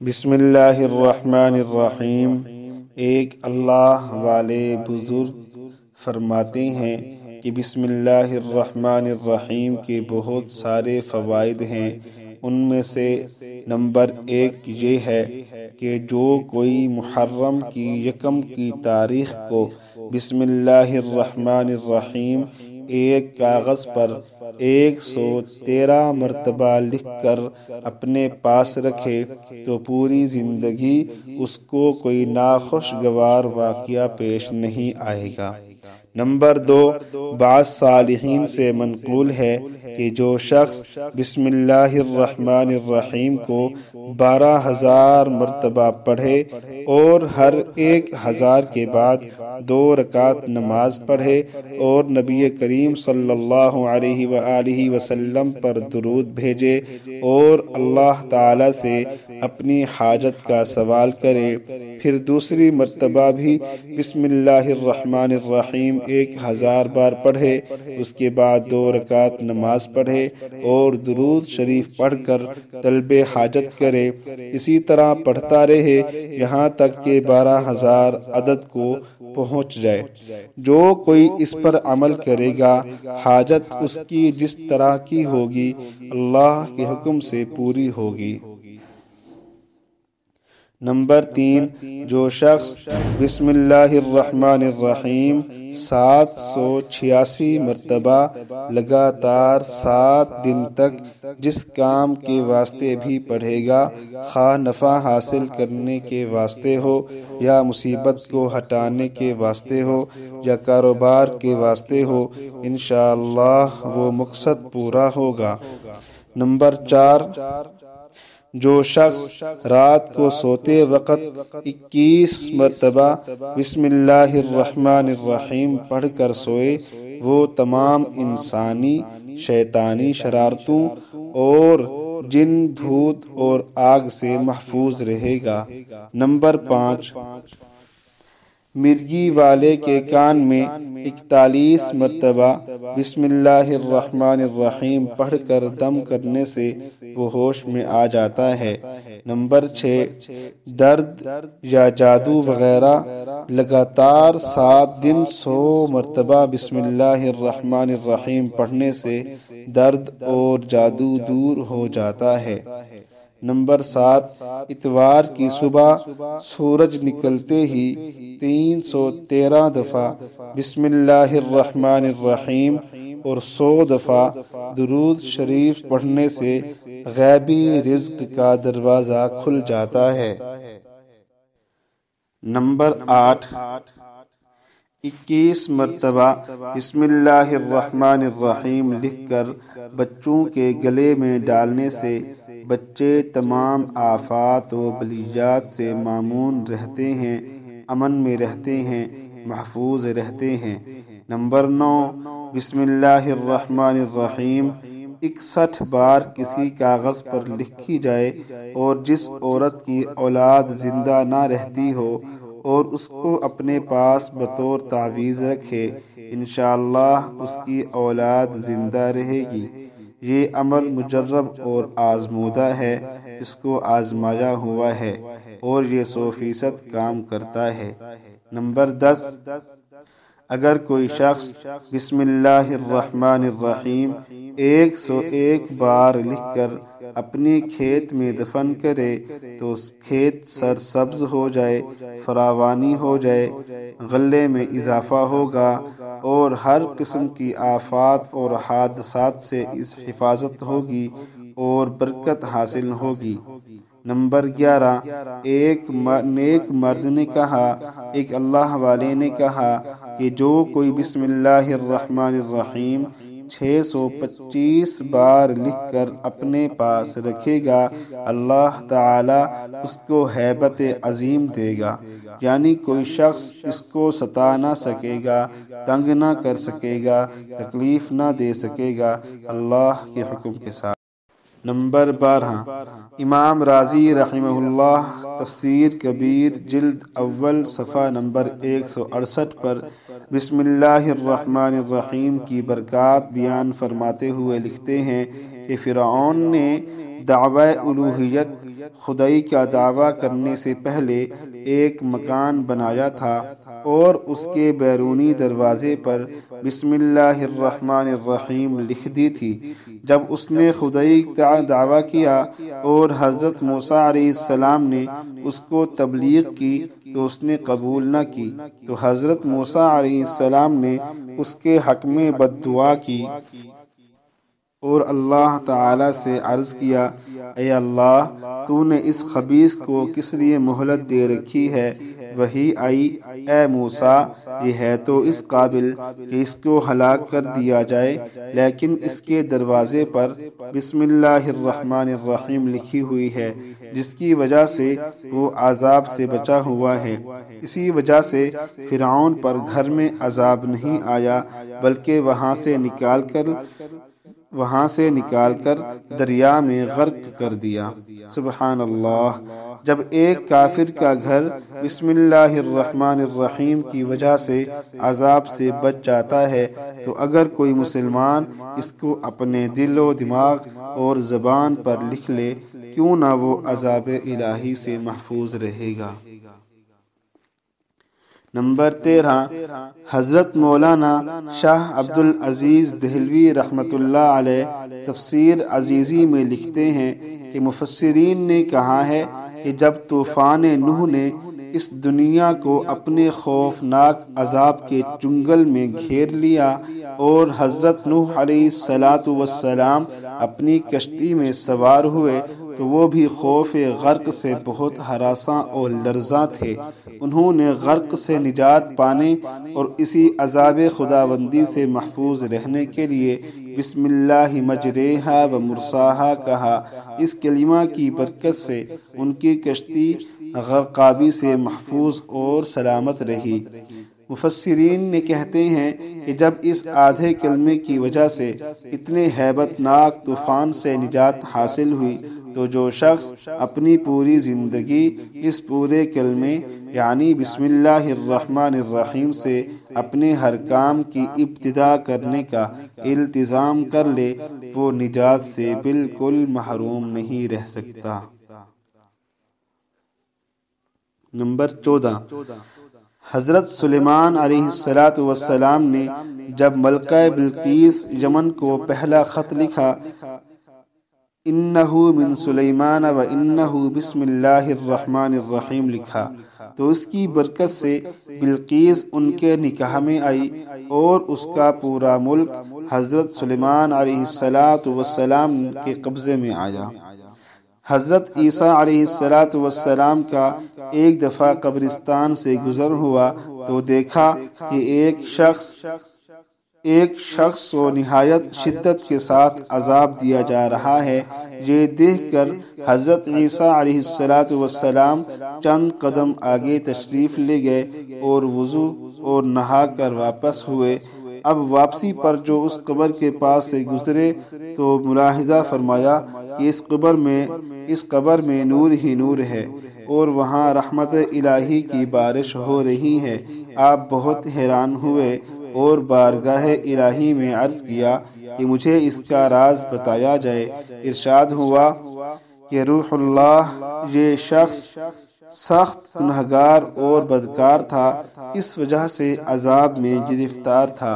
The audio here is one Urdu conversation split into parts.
بسم اللہ الرحمن الرحیم۔ ایک اللہ والے بزرگ فرماتے ہیں کہ بسم اللہ الرحمن الرحیم کے بہت سارے فوائد ہیں۔ ان میں سے نمبر 1 یہ ہے کہ جو کوئی محرم کی 1 کی تاریخ کو بسم اللہ الرحمن الرحیم ایک کاغذ پر 113 مرتبہ لکھ کر اپنے پاس رکھے تو پوری زندگی اس کو کوئی ناخوشگوار واقعہ پیش نہیں آئے گا۔ نمبر 2، بعض صالحین سے منقول ہے کہ جو شخص بسم اللہ الرحمن الرحیم کو 12,000 مرتبہ پڑھے اور ہر 1,000 کے بعد 2 رکعت نماز پڑھے اور نبی کریم صلی اللہ علیہ وآلہ وسلم پر درود بھیجے اور اللہ تعالی سے اپنی حاجت کا سوال کرے، پھر دوسری مرتبہ بھی بسم اللہ الرحمن الرحیم 1,000 بار پڑھے، اس کے بعد 2 رکعت نماز پڑھے اور درود شریف پڑھ کر طلب حاجت کرے، اسی طرح پڑھتا رہے یہاں تک کہ 12,000 عدد کو پہنچ جائے۔ جو کوئی اس پر عمل کرے گا، حاجت اس کی جس طرح کی ہوگی اللہ کے حکم سے پوری ہوگی۔ نمبر 3، جو شخص بسم اللہ الرحمن الرحیم 786 مرتبہ لگاتار 7 دن تک جس کام کے واسطے بھی پڑھے گا، خواہ نفع حاصل کرنے کے واسطے ہو یا مصیبت کو ہٹانے کے واسطے ہو یا کاروبار کے واسطے ہو، انشاءاللہ وہ مقصد پورا ہوگا۔ نمبر 4، جو شخص رات کو سوتے وقت 21 مرتبہ بسم اللہ الرحمن الرحیم پڑھ کر سوئے، وہ تمام انسانی شیطانی شرارتوں اور جن بھوت اور آگ سے محفوظ رہے گا۔ نمبر 5، مرغی والے کے کان میں 41 مرتبہ بسم اللہ الرحمن الرحیم پڑھ کر دم کرنے سے وہ ہوش میں آ جاتا ہے۔ نمبر 6، درد یا جادو وغیرہ لگاتار 7 دن 100 مرتبہ بسم اللہ الرحمن الرحیم پڑھنے سے درد اور جادو دور ہو جاتا ہے۔ نمبر 7، اتوار کی صبح سورج نکلتے ہی 313 دفعہ بسم اللہ الرحمن الرحیم اور 100 دفعہ درود شریف پڑھنے سے غیبی رزق کا دروازہ کھل جاتا ہے۔ نمبر 8، 21 مرتبہ بسم اللہ الرحمن الرحیم لکھ کر بچوں کے گلے میں ڈالنے سے بچے تمام آفات و بلیات سے مامون رہتے ہیں، امن میں رہتے ہیں، محفوظ رہتے ہیں۔ نمبر 9، بسم اللہ الرحمن الرحیم 61 بار کسی کاغذ پر لکھی جائے اور جس عورت کی اولاد زندہ نہ رہتی ہو اور اس کو اپنے پاس بطور تعویذ رکھے، انشاءاللہ اس کی اولاد زندہ رہے گی۔ یہ عمل مجرب اور آزمودہ ہے، اس کو آزمایا ہوا ہے اور یہ 100% کام کرتا ہے۔ نمبر 10، اگر کوئی شخص بسم اللہ الرحمن الرحیم 101 بار لکھ کر اپنی کھیت میں دفن کرے تو کھیت سرسبز ہو جائے، فراوانی ہو جائے، غلے میں اضافہ ہوگا اور ہر قسم کی آفات اور حادثات سے اس حفاظت ہوگی اور برکت حاصل ہوگی۔ نمبر 11، ایک نیک مرد نے کہا، ایک اللہ والے نے کہا کہ جو کوئی بسم اللہ الرحمن الرحیم 625 بار لکھ کر اپنے پاس رکھے گا، اللہ تعالی اس کو ہیبت عظیم دے گا، یعنی کوئی شخص اس کو ستا نہ سکے گا، تنگ نہ کر سکے گا، تکلیف نہ دے سکے گا اللہ کے حکم کے ساتھ۔ نمبر 12، امام رازی رحمہ اللہ تفسیر کبیر جلد اول صفحہ نمبر 168 پر بسم اللہ الرحمن الرحیم کی برکات بیان فرماتے ہوئے لکھتے ہیں کہ فرعون نے دعوی الوہیت خدائی کا دعویٰ کرنے سے پہلے ایک مکان بنایا تھا اور اس کے بیرونی دروازے پر بسم اللہ الرحمن الرحیم لکھ دی تھی۔ جب اس نے خدائی کا دعویٰ کیا اور حضرت موسیٰ علیہ السلام نے اس کو تبلیغ کی تو اس نے قبول نہ کی، تو حضرت موسیٰ علیہ السلام نے اس کے حق میں بد دعا کی اور اللہ تعالی سے عرض کیا، اے اللہ، تو نے اس خبیث کو کس لیے مہلت دے رکھی ہے؟ وہی آئی، اے موسیٰ، یہ ہے تو اس قابل کہ اس کو ہلاک کر دیا جائے، لیکن اس کے دروازے پر بسم اللہ الرحمن الرحیم لکھی ہوئی ہے، جس کی وجہ سے وہ عذاب سے بچا ہوا ہے۔ اسی وجہ سے فرعون پر گھر میں عذاب نہیں آیا، بلکہ وہاں سے نکال کر دریا میں غرق کر دیا۔ سبحان اللہ۔ جب ایک کافر کا گھر بسم اللہ الرحمن الرحیم کی وجہ سے عذاب سے بچ جاتا ہے، تو اگر کوئی مسلمان اس کو اپنے دل و دماغ اور زبان پر لکھ لے، کیوں نہ وہ عذاب الہی سے محفوظ رہے گا۔ نمبر 13، حضرت مولانا شاہ عبد العزیز دہلوی رحمۃ اللہ علیہ تفسیر عزیزی میں لکھتے ہیں کہ مفسرین نے کہا ہے کہ جب طوفان نوح نے اس دنیا کو اپنے خوفناک عذاب کے چنگل میں گھیر لیا اور حضرت نوح علیہ السلام اپنی کشتی میں سوار ہوئے، تو وہ بھی خوف غرق سے بہت ہراساں اور لرزاں تھے۔ انہوں نے غرق سے نجات پانے اور اسی عذاب خداوندی سے محفوظ رہنے کے لیے بسم اللہ مجریہا و مرساہا کہا۔ اس کلمہ کی برکت سے ان کی کشتی غرقابی سے محفوظ اور سلامت رہی۔ مفسرین نے کہتے ہیں کہ جب اس آدھے کلمے کی وجہ سے اتنے ہیبت ناک طوفان سے نجات حاصل ہوئی، تو جو شخص اپنی پوری زندگی اس پورے کلمے یعنی بسم اللہ الرحمن الرحیم سے اپنے ہر کام کی ابتدا کرنے کا التزام کر لے، وہ نجات سے بالکل محروم نہیں رہ سکتا۔ نمبر 14، حضرت سلیمان علیہ السلام نے جب ملکہ بلقیس یمن کو پہلا خط لکھا، انہو من سلیمان و انہو بسم اللہ الرحمن الرحیم لکھا، تو اس کی برکت سے بلقیس ان کے نکاح میں آئی اور اس کا پورا ملک حضرت سلیمان علیہ السلام کے قبضے میں آیا۔ حضرت عیسیٰ علیہ السلام کا ایک دفعہ قبرستان سے گزر ہوا تو دیکھا کہ ایک شخص کو نہایت شدت کے ساتھ عذاب دیا جا رہا ہے۔ یہ دیکھ کر حضرت عیسیٰ علیہ السلام چند قدم آگے تشریف لے گئے اور وضو اور نہا کر واپس ہوئے۔ اب واپسی پر جو اس قبر کے پاس سے گزرے تو ملاحظہ فرمایا کہ اس قبر میں نور ہی نور ہے اور وہاں رحمت الہی کی بارش ہو رہی ہے۔ آپ بہت حیران ہوئے اور بارگاہ الہی میں عرض کیا کہ مجھے اس کا راز بتایا جائے۔ ارشاد ہوا کہ روح اللہ، یہ شخص سخت گنہگار اور بدکار تھا، اس وجہ سے عذاب میں گرفتار تھا،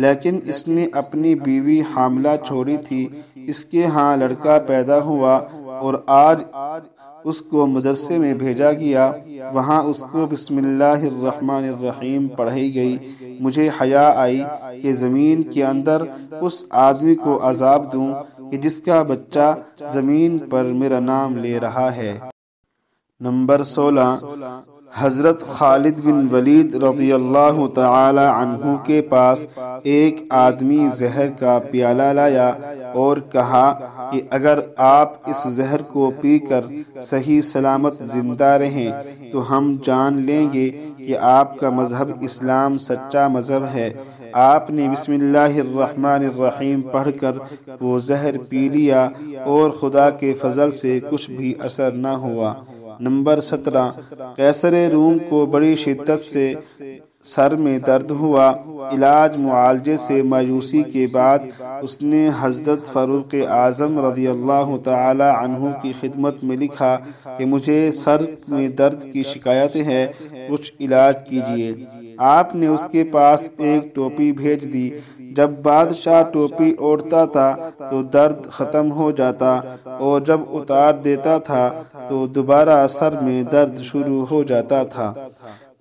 لیکن اس نے اپنی بیوی حاملہ چھوڑی تھی۔ اس کے ہاں لڑکا پیدا ہوا اور آج اس کو مدرسے میں بھیجا گیا، وہاں اس کو بسم اللہ الرحمن الرحیم پڑھائی گئی۔ مجھے حیا آئی کہ زمین کے اندر اس آدمی کو عذاب دوں کہ جس کا بچہ زمین پر میرا نام لے رہا ہے۔ نمبر 16، حضرت خالد بن ولید رضی اللہ تعالی عنہ کے پاس ایک آدمی زہر کا پیالہ لایا اور کہا کہ اگر آپ اس زہر کو پی کر صحیح سلامت زندہ رہیں تو ہم جان لیں گے کہ آپ کا مذہب اسلام سچا مذہب ہے۔ آپ نے بسم اللہ الرحمن الرحیم پڑھ کر وہ زہر پی لیا اور خدا کے فضل سے کچھ بھی اثر نہ ہوا۔ نمبر 17، قیصر روم کو بڑی شدت سے سر میں درد ہوا۔ علاج معالجے سے مایوسی کے بعد اس نے حضرت فاروق اعظم رضی اللہ تعالی عنہ کی خدمت میں لکھا کہ مجھے سر میں درد کی شکایت ہے، کچھ علاج کیجیے۔ آپ نے اس کے پاس ایک ٹوپی بھیج دی۔ جب بادشاہ ٹوپی اوڑھتا تھا تو درد ختم ہو جاتا، اور جب اتار دیتا تھا تو دوبارہ سر میں درد شروع ہو جاتا تھا۔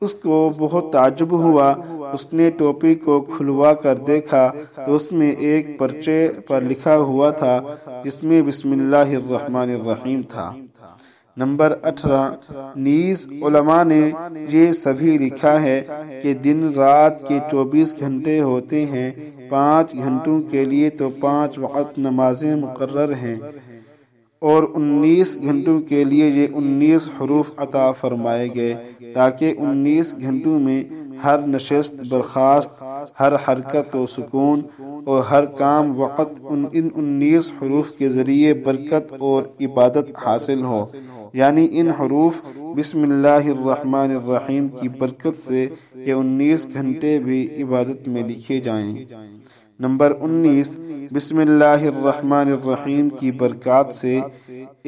اس کو بہت تعجب ہوا۔ اس نے ٹوپی کو کھلوا کر دیکھا تو اس میں ایک پرچے پر لکھا ہوا تھا جس میں بسم اللہ الرحمن الرحیم تھا۔ نمبر 18، نیز علماء نے یہ سبھی لکھا ہے کہ دن رات کے 24 گھنٹے ہوتے ہیں، 5 گھنٹوں کے لیے تو 5 وقت نمازیں مقرر ہیں، اور 19 گھنٹوں کے لیے یہ 19 حروف عطا فرمائے گئے، تاکہ 19 گھنٹوں میں ہر نشست برخاست، ہر حرکت و سکون اور ہر کام وقت ان 19 حروف کے ذریعے برکت اور عبادت حاصل ہو، یعنی ان حروف بسم اللہ الرحمن الرحیم کی برکت سے یہ 19 گھنٹے بھی عبادت میں لکھے جائیں۔ نمبر 19، بسم اللہ الرحمن الرحیم کی برکات سے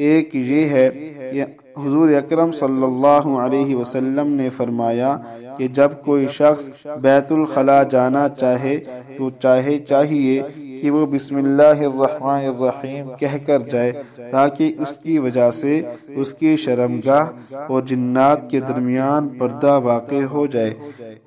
ایک یہ ہے کہ حضور اکرم صلی اللہ علیہ وسلم نے فرمایا کہ جب کوئی شخص بیت الخلاء جانا چاہے تو چاہیے کہ وہ بسم اللہ الرحمن الرحیم کہہ کر جائے، تاکہ اس کی وجہ سے اس کی شرمگاہ اور جنات کے درمیان پردہ واقع ہو جائے۔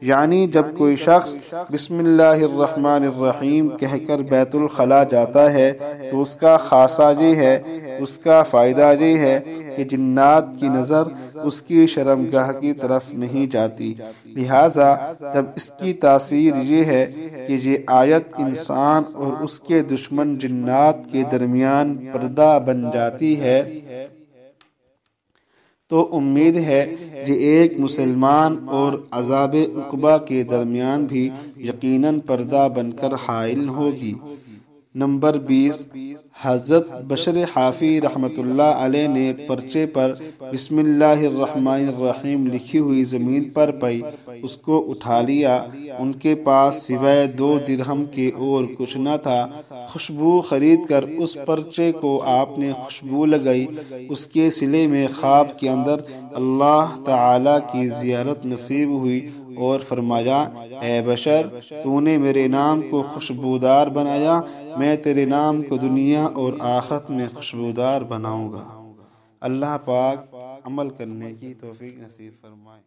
یعنی جب کوئی شخص بسم اللہ الرحمن الرحیم کہہ کر بیت الخلاء جاتا ہے تو اس کا خاصہ یہ ہے، اس کا فائدہ یہ ہے کہ جنات کی نظر اس کی شرمگاہ کی طرف نہیں جاتی۔ لہٰذا جب اس کی تاثیر یہ ہے کہ یہ آیت انسان اور اس کے دشمن جنات کے درمیان پردہ بن جاتی ہے، تو امید ہے کہ ایک مسلمان اور عذاب عقبہ کے درمیان بھی یقیناً پردہ بن کر حائل ہوگی۔ نمبر 20، حضرت بشر حافی رحمۃ اللہ علیہ نے پرچے پر بسم اللہ الرحمن الرحیم لکھی ہوئی زمین پر پائی، اس کو اٹھا لیا۔ ان کے پاس سوائے 2 درہم کے اور کچھ نہ تھا۔ خوشبو خرید کر اس پرچے کو آپ نے خوشبو لگائی۔ اس کے سلے میں خواب کے اندر اللہ تعالی کی زیارت نصیب ہوئی اور فرمایا، اے بشر، تو نے میرے نام کو خوشبودار بنایا، میں تیرے نام کو دنیا اور آخرت میں خوشبودار بناؤں گا۔ اللہ پاک عمل کرنے کی توفیق نصیب فرمائے۔